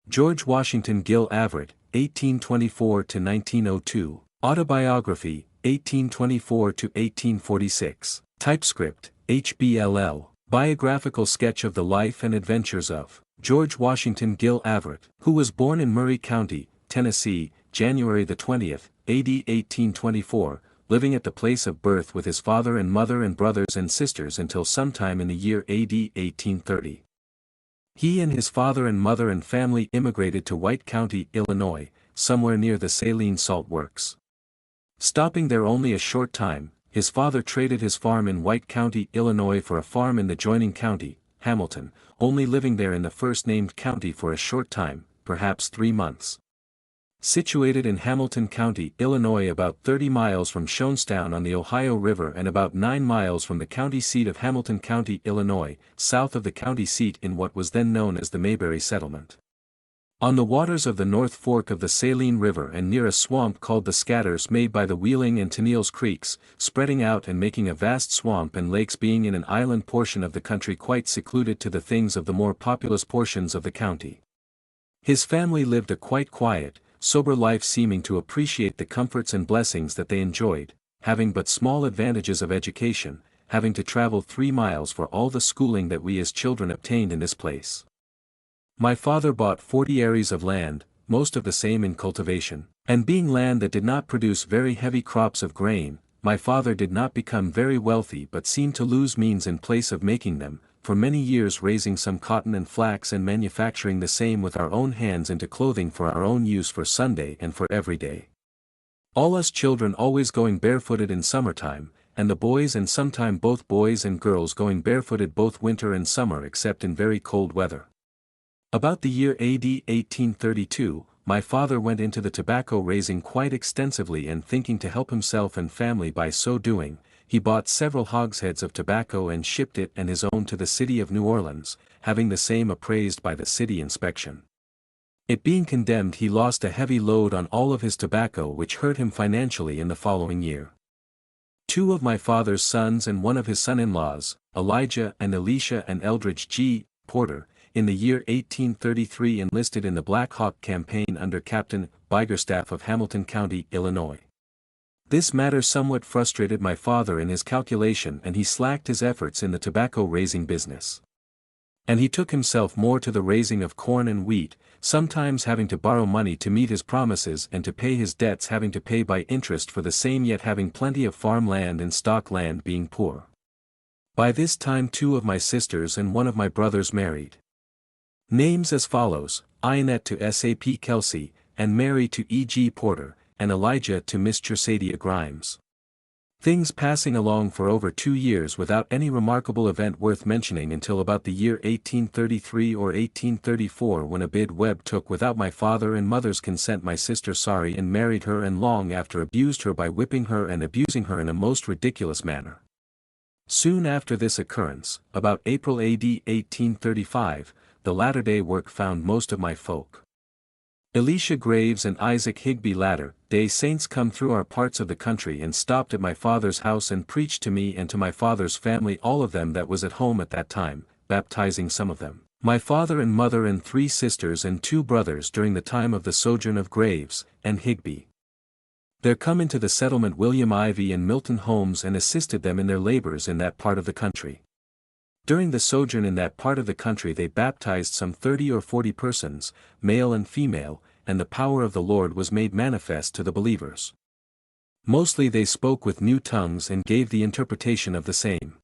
George Washington Gill Averett, 1824–1902, Autobiography, 1824–1846, Typescript, HBLL, Biographical Sketch of the Life and Adventures of George Washington Gill Averett, who was born in Murray County, Tennessee, January 20th, AD 1824, living at the place of birth with his father and mother and brothers and sisters until sometime in the year AD 1830. He and his father and mother and family immigrated to White County, Illinois, somewhere near the Saline Salt Works. Stopping there only a short time, his father traded his farm in White County, Illinois for a farm in the joining county, Hamilton, only living there in the first-named county for a short time, perhaps 3 months. Situated in Hamilton County, Illinois, about 30 miles from Shonestown on the Ohio River and about 9 miles from the county seat of Hamilton County, Illinois, south of the county seat in what was then known as the Mayberry Settlement. On the waters of the North Fork of the Saline River and near a swamp called the Scatters made by the Wheeling and Tennille's Creeks, spreading out and making a vast swamp and lakes, being in an island portion of the country quite secluded to the things of the more populous portions of the county. His family lived a quite quiet, sober life, seeming to appreciate the comforts and blessings that they enjoyed, having but small advantages of education, having to travel 3 miles for all the schooling that we as children obtained in this place. My father bought 40 acres of land, most of the same in cultivation, and being land that did not produce very heavy crops of grain, my father did not become very wealthy but seemed to lose means in place of making them, for many years raising some cotton and flax and manufacturing the same with our own hands into clothing for our own use for Sunday and for every day. All us children always going barefooted in summertime, and the boys and sometime both boys and girls going barefooted both winter and summer except in very cold weather. About the year AD 1832, my father went into the tobacco raising quite extensively, and thinking to help himself and family by so doing, he bought several hogsheads of tobacco and shipped it and his own to the city of New Orleans, having the same appraised by the city inspection. It being condemned, he lost a heavy load on all of his tobacco, which hurt him financially in the following year. 2 of my father's sons and 1 of his son-in-laws, Elijah and Elisha and Eldridge G. Porter, in the year 1833 enlisted in the Black Hawk campaign under Captain Biggerstaff of Hamilton County, Illinois. This matter somewhat frustrated my father in his calculation, and he slacked his efforts in the tobacco raising business. And he took himself more to the raising of corn and wheat, sometimes having to borrow money to meet his promises and to pay his debts, having to pay by interest for the same, yet having plenty of farm land and stock land, being poor. By this time 2 of my sisters and 1 of my brothers married. Names as follows: Ionette to S.A.P. Kelsey, and Mary to E.G. Porter, and Elijah to Miss Chersadia Grimes. Things passing along for over 2 years without any remarkable event worth mentioning until about the year 1833 or 1834, when a bid Webb took without my father and mother's consent my sister Sari and married her, and long after abused her by whipping her and abusing her in a most ridiculous manner. Soon after this occurrence, about April AD 1835, the latter-day work found most of my folk. Elisha Graves and Isaac Higby Latter-day Saints come through our parts of the country and stopped at my father's house and preached to me and to my father's family, all of them that was at home at that time, baptizing some of them, my father and mother and 3 sisters and 2 brothers, during the time of the sojourn of Graves and Higby. There come into the settlement William Ivy and Milton Holmes and assisted them in their labors in that part of the country. During the sojourn in that part of the country they baptized some 30 or 40 persons, male and female, and the power of the Lord was made manifest to the believers. Mostly they spoke with new tongues and gave the interpretation of the same.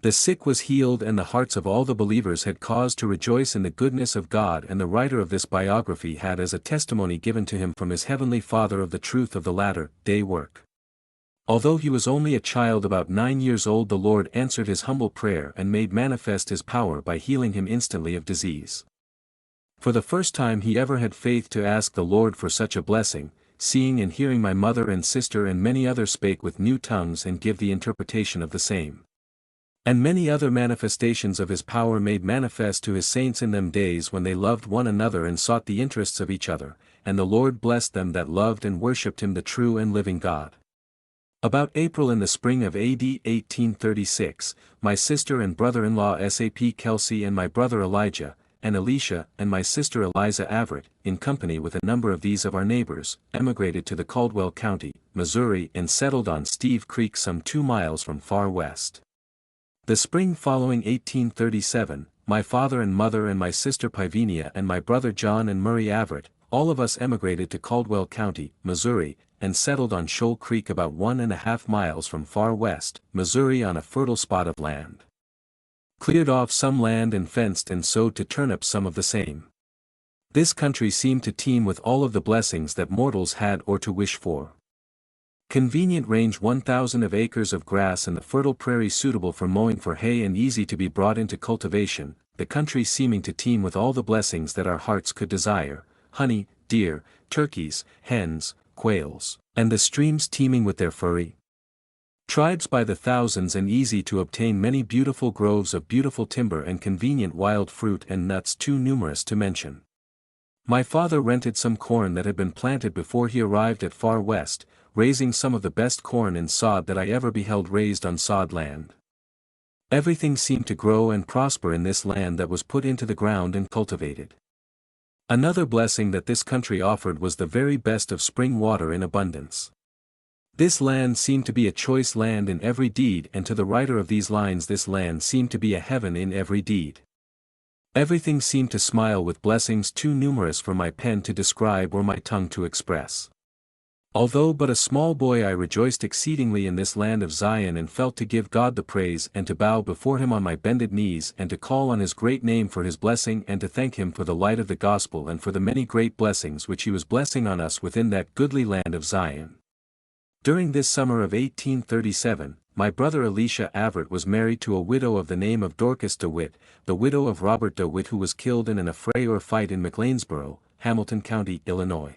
The sick was healed, and the hearts of all the believers had cause to rejoice in the goodness of God, and the writer of this biography had as a testimony given to him from his heavenly Father of the truth of the latter-day work. Although he was only a child about 9 years old, the Lord answered his humble prayer and made manifest his power by healing him instantly of disease. For the first time he ever had faith to ask the Lord for such a blessing, seeing and hearing my mother and sister and many others spake with new tongues and give the interpretation of the same. And many other manifestations of his power made manifest to his saints in them days, when they loved one another and sought the interests of each other, and the Lord blessed them that loved and worshipped him the true and living God. About April in the spring of AD 1836, my sister and brother-in-law S.A.P. Kelsey and my brother Elijah, and Alicia and my sister Eliza Averett, in company with a number of these of our neighbors, emigrated to the Caldwell County, Missouri and settled on Steve Creek some 2 miles from far west. The spring following 1837, my father and mother and my sister Pivenia and my brother John and Murray Averett, all of us emigrated to Caldwell County, Missouri, and settled on Shoal Creek about 1.5 miles from far west, Missouri on a fertile spot of land. Cleared off some land and fenced and sowed to turnips some of the same. This country seemed to teem with all of the blessings that mortals had or to wish for. Convenient range 1,000 of acres of grass and the fertile prairie suitable for mowing for hay and easy to be brought into cultivation, the country seeming to teem with all the blessings that our hearts could desire, honey, deer, turkeys, hens, quails, and the streams teeming with their furry tribes by the thousands and easy to obtain many beautiful groves of beautiful timber and convenient wild fruit and nuts too numerous to mention. My father rented some corn that had been planted before he arrived at far west, raising some of the best corn and sod that I ever beheld raised on sod land. Everything seemed to grow and prosper in this land that was put into the ground and cultivated. Another blessing that this country offered was the very best of spring water in abundance. This land seemed to be a choice land in every deed, and to the writer of these lines this land seemed to be a heaven in every deed. Everything seemed to smile with blessings too numerous for my pen to describe or my tongue to express. Although but a small boy, I rejoiced exceedingly in this land of Zion and felt to give God the praise and to bow before him on my bended knees and to call on his great name for his blessing and to thank him for the light of the gospel and for the many great blessings which he was blessing on us within that goodly land of Zion. During this summer of 1837, my brother Alicia Averett was married to a widow of the name of Dorcas DeWitt, the widow of Robert DeWitt, who was killed in an affray or fight in McLeansboro, Hamilton County, Illinois.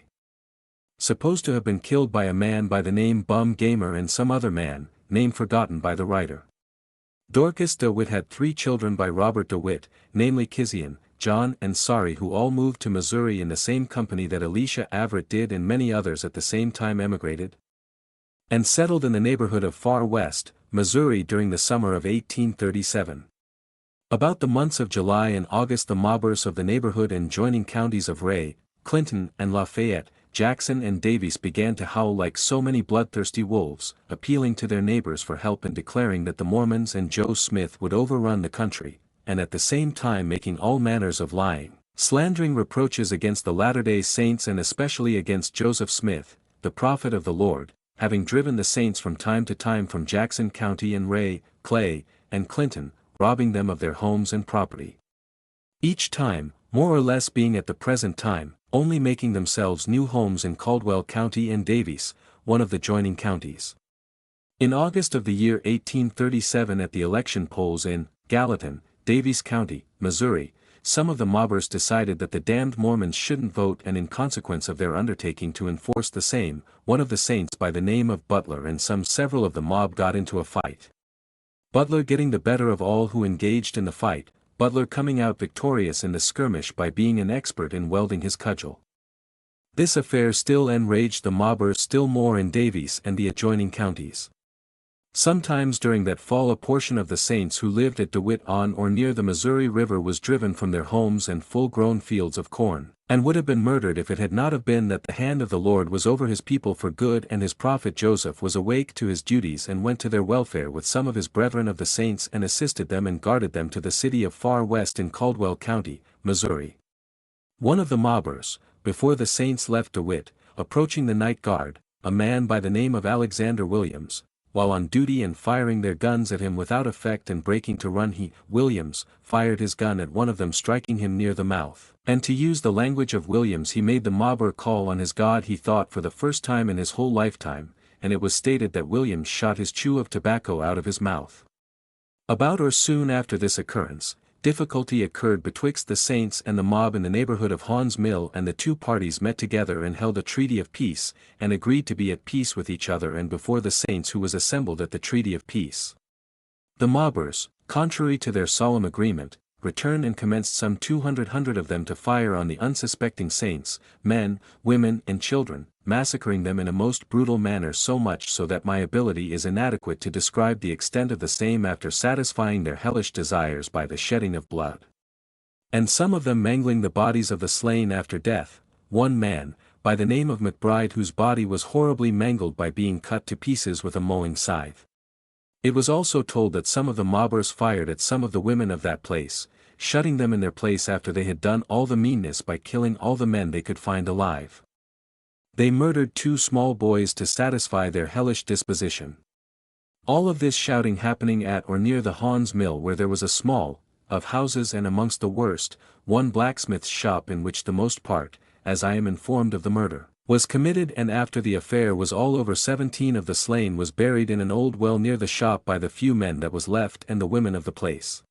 Supposed to have been killed by a man by the name Bum Gamer and some other man, name forgotten by the writer. Dorcas DeWitt had 3 children by Robert DeWitt, namely Kizian, John and Sari, who all moved to Missouri in the same company that Alicia Averett did, and many others at the same time emigrated and settled in the neighborhood of far west, Missouri during the summer of 1837. About the months of July and August, the mobbers of the neighborhood and joining counties of Ray, Clinton and Lafayette, Jackson and Daviess began to howl like so many bloodthirsty wolves, appealing to their neighbors for help and declaring that the Mormons and Joe Smith would overrun the country, and at the same time making all manners of lying, slandering reproaches against the Latter-day Saints and especially against Joseph Smith, the prophet of the Lord, having driven the saints from time to time from Jackson County and Ray, Clay, and Clinton, robbing them of their homes and property. Each time, more or less being at the present time, only making themselves new homes in Caldwell County and Daviess, one of the joining counties. In August of the year 1837, at the election polls in Gallatin, Daviess County, Missouri, some of the mobbers decided that the damned Mormons shouldn't vote, and in consequence of their undertaking to enforce the same, one of the saints by the name of Butler and several of the mob got into a fight. Butler getting the better of all who engaged in the fight, Butler coming out victorious in the skirmish by being an expert in wielding his cudgel. This affair still enraged the mobbers still more in Daviess and the adjoining counties. Sometimes during that fall a portion of the saints who lived at DeWitt on or near the Missouri River was driven from their homes and full-grown fields of corn, and would have been murdered if it had not have been that the hand of the Lord was over his people for good, and his prophet Joseph was awake to his duties and went to their welfare with some of his brethren of the saints and assisted them and guarded them to the city of far west in Caldwell County, Missouri. One of the mobbers, before the saints left DeWitt, approaching the night guard, a man by the name of Alexander Williams, while on duty and firing their guns at him without effect and breaking to run, Williams, fired his gun at one of them, striking him near the mouth. And to use the language of Williams, he made the mobber call on his God, he thought, for the first time in his whole lifetime, and it was stated that Williams shot his chew of tobacco out of his mouth. About or soon after this occurrence, difficulty occurred betwixt the saints and the mob in the neighborhood of Haun's Mill, and the two parties met together and held a treaty of peace, and agreed to be at peace with each other and before the saints who was assembled at the treaty of peace. The mobbers, contrary to their solemn agreement, returned and commenced some 200 of them to fire on the unsuspecting saints, men, women and children, massacring them in a most brutal manner, so much so that my ability is inadequate to describe the extent of the same, after satisfying their hellish desires by the shedding of blood. And some of them mangling the bodies of the slain after death, one man, by the name of McBride, whose body was horribly mangled by being cut to pieces with a mowing scythe. It was also told that some of the mobbers fired at some of the women of that place, shutting them in their place after they had done all the meanness by killing all the men they could find alive. They murdered 2 small boys to satisfy their hellish disposition. All of this shouting happening at or near the Hans mill, where there was a small, of houses, and amongst the worst, one blacksmith's shop, in which the most part, as I am informed of the murder, was committed, and after the affair was all over 17 of the slain was buried in an old well near the shop by the few men that was left and the women of the place.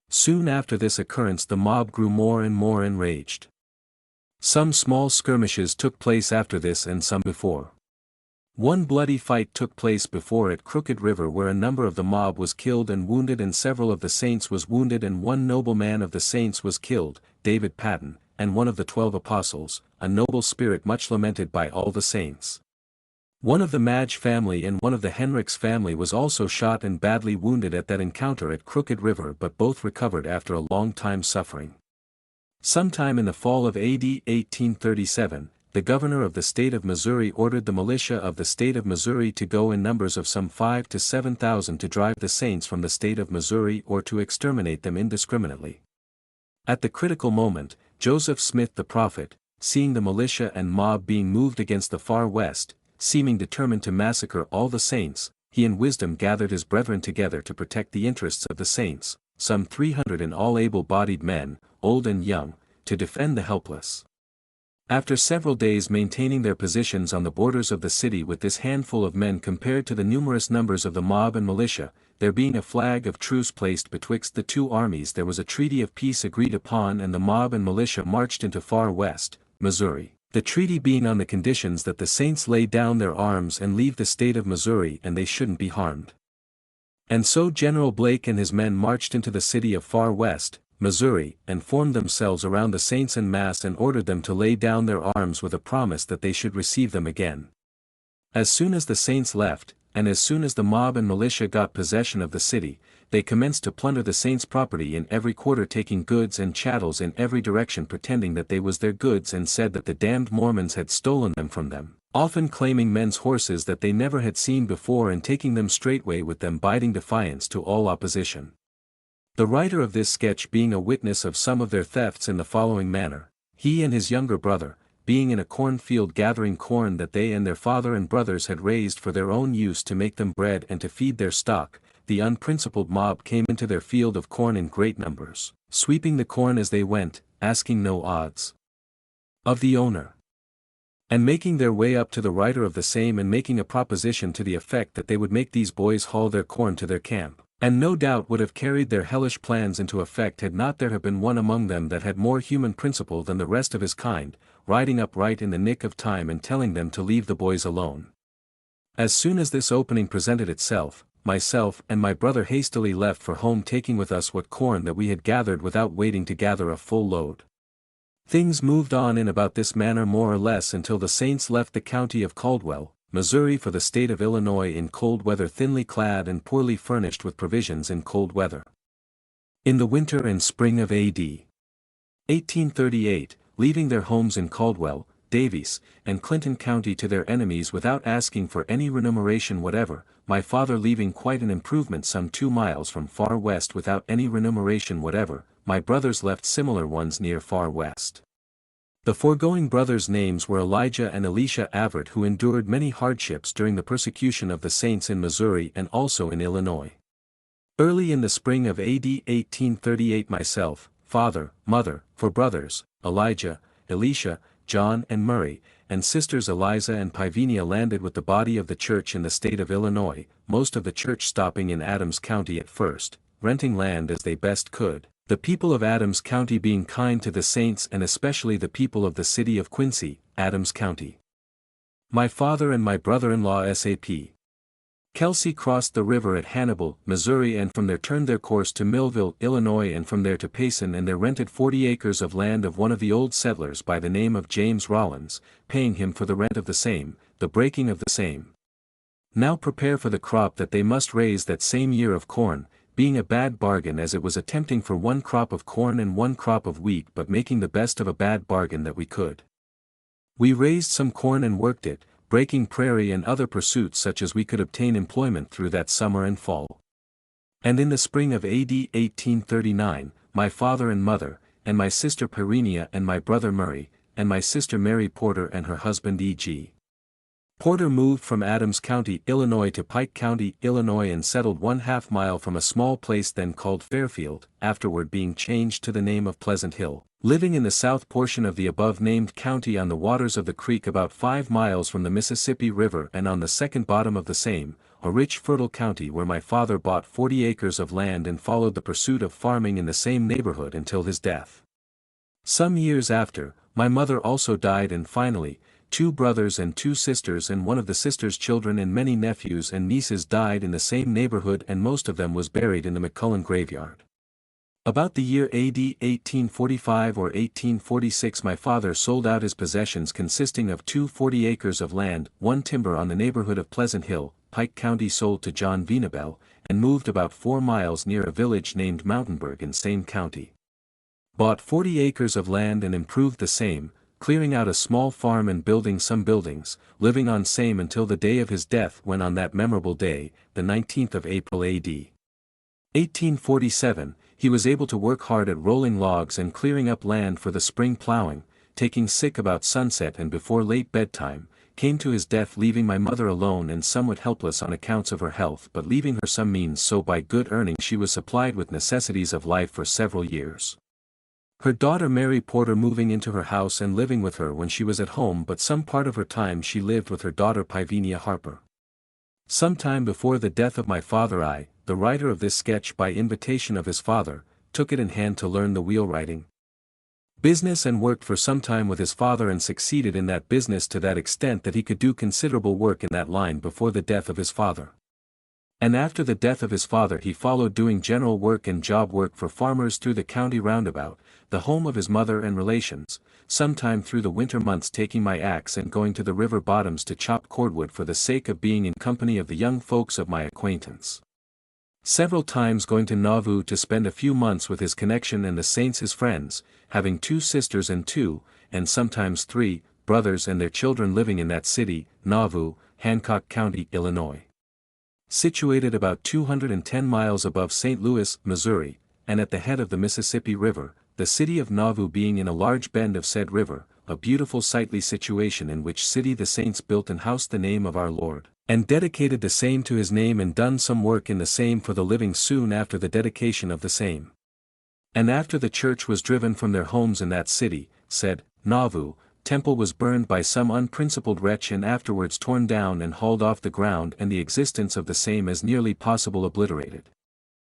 Soon after this occurrence the mob grew more and more enraged. Some small skirmishes took place after this and some before. One bloody fight took place before at Crooked River, where a number of the mob was killed and wounded, and several of the saints was wounded, and one noble man of the saints was killed, David Patton, and one of the 12 apostles, a noble spirit much lamented by all the saints. One of the Madge family and one of the Henricks family was also shot and badly wounded at that encounter at Crooked River, but both recovered after a long time suffering. Sometime in the fall of A.D. 1837, the governor of the state of Missouri ordered the militia of the state of Missouri to go in numbers of some 5,000 to 7,000 to drive the saints from the state of Missouri, or to exterminate them indiscriminately. At the critical moment, Joseph Smith the prophet, seeing the militia and mob being moved against the far west, seeming determined to massacre all the saints, he in wisdom gathered his brethren together to protect the interests of the saints, some 300 in all, able-bodied men, old and young, to defend the helpless. After several days maintaining their positions on the borders of the city with this handful of men compared to the numerous numbers of the mob and militia, there being a flag of truce placed betwixt the 2 armies, there was a treaty of peace agreed upon, and the mob and militia marched into far west, Missouri, the treaty being on the conditions that the saints lay down their arms and leave the state of Missouri and they shouldn't be harmed. And so General Blake and his men marched into the city of far west, Missouri, and formed themselves around the saints en masse and ordered them to lay down their arms with a promise that they should receive them again. As soon as the saints left, and as soon as the mob and militia got possession of the city, they commenced to plunder the saints' property in every quarter, taking goods and chattels in every direction, pretending that they was their goods, and said that the damned Mormons had stolen them from them, often claiming men's horses that they never had seen before, and taking them straightway with them, bidding defiance to all opposition. The writer of this sketch being a witness of some of their thefts in the following manner: he and his younger brother, being in a cornfield gathering corn that they and their father and brothers had raised for their own use to make them bread and to feed their stock, the unprincipled mob came into their field of corn in great numbers, sweeping the corn as they went, asking no odds of the owner, and making their way up to the writer of the same, and making a proposition to the effect that they would make these boys haul their corn to their camp, and no doubt would have carried their hellish plans into effect had not there have been one among them that had more human principle than the rest of his kind, riding up right in the nick of time and telling them to leave the boys alone. As soon as this opening presented itself, myself and my brother hastily left for home, taking with us what corn that we had gathered without waiting to gather a full load. Things moved on in about this manner more or less until the saints left the county of Caldwell, Missouri, for the state of Illinois, in cold weather, thinly clad and poorly furnished with provisions in cold weather. In the winter and spring of A.D. 1838, leaving their homes in Caldwell, Daviess, and Clinton County to their enemies without asking for any remuneration whatever, my father leaving quite an improvement some 2 miles from far west without any remuneration whatever, my brothers left similar ones near far west. The foregoing brothers' names were Elijah and Elisha Averett, who endured many hardships during the persecution of the saints in Missouri and also in Illinois. Early in the spring of A.D. 1838 myself, father, mother, 4 brothers, Elijah, Elisha, John and Murray, and sisters Eliza and Pivenia landed with the body of the church in the state of Illinois, most of the church stopping in Adams County at first, renting land as they best could, the people of Adams County being kind to the saints and especially the people of the city of Quincy, Adams County. My father and my brother-in-law S.A.P. Kelsey crossed the river at Hannibal, Missouri, and from there turned their course to Millville, Illinois, and from there to Payson, and there rented 40 acres of land of one of the old settlers by the name of James Rollins, paying him for the rent of the same, the breaking of the same. Now prepare for the crop that they must raise that same year of corn, being a bad bargain as it was attempting for one crop of corn and one crop of wheat but making the best of a bad bargain that we could. We raised some corn and worked it, breaking prairie and other pursuits such as we could obtain employment through that summer and fall. And in the spring of AD 1839, my father and mother, and my sister Perenia and my brother Murray, and my sister Mary Porter and her husband E.G. Porter moved from Adams County, Illinois to Pike County, Illinois and settled 1/2 mile from a small place then called Fairfield, afterward being changed to the name of Pleasant Hill, living in the south portion of the above-named county on the waters of the creek about 5 miles from the Mississippi River and on the second bottom of the same, a rich fertile county where my father bought 40 acres of land and followed the pursuit of farming in the same neighborhood until his death. Some years after, my mother also died and finally, 2 brothers and 2 sisters and one of the sisters' children and many nephews and nieces died in the same neighborhood and most of them was buried in the McCullen graveyard. About the year AD 1845 or 1846 my father sold out his possessions consisting of 40 acres of land, 1 timber on the neighborhood of Pleasant Hill, Pike County sold to John Venabell, and moved about 4 miles near a village named Mountainburg in same county. Bought 40 acres of land and improved the same, clearing out a small farm and building some buildings, living on same until the day of his death when on that memorable day, the 19th of April A.D. 1847, he was able to work hard at rolling logs and clearing up land for the spring plowing, taking sick about sunset and before late bedtime, came to his death leaving my mother alone and somewhat helpless on accounts of her health but leaving her some means so by good earning she was supplied with necessities of life for several years. Her daughter Mary Porter moving into her house and living with her when she was at home but some part of her time she lived with her daughter Pivenia Harper. Some time before the death of my father I, the writer of this sketch by invitation of his father, took it in hand to learn the wheelwriting business and worked for some time with his father and succeeded in that business to that extent that he could do considerable work in that line before the death of his father. And after the death of his father he followed doing general work and job work for farmers through the county roundabout, the home of his mother and relations, sometime through the winter months taking my axe and going to the river bottoms to chop cordwood for the sake of being in company of the young folks of my acquaintance. Several times going to Nauvoo to spend a few months with his connection and the saints his friends, having 2 sisters and 2, and sometimes 3, brothers and their children living in that city, Nauvoo, Hancock County, Illinois. Situated about 210 miles above St. Louis, Missouri, and at the head of the Mississippi River, the city of Nauvoo being in a large bend of said river, a beautiful sightly situation in which city the saints built and housed the name of our Lord, and dedicated the same to his name and done some work in the same for the living soon after the dedication of the same. And after the church was driven from their homes in that city, said, Nauvoo, temple was burned by some unprincipled wretch and afterwards torn down and hauled off the ground and the existence of the same as nearly possible obliterated.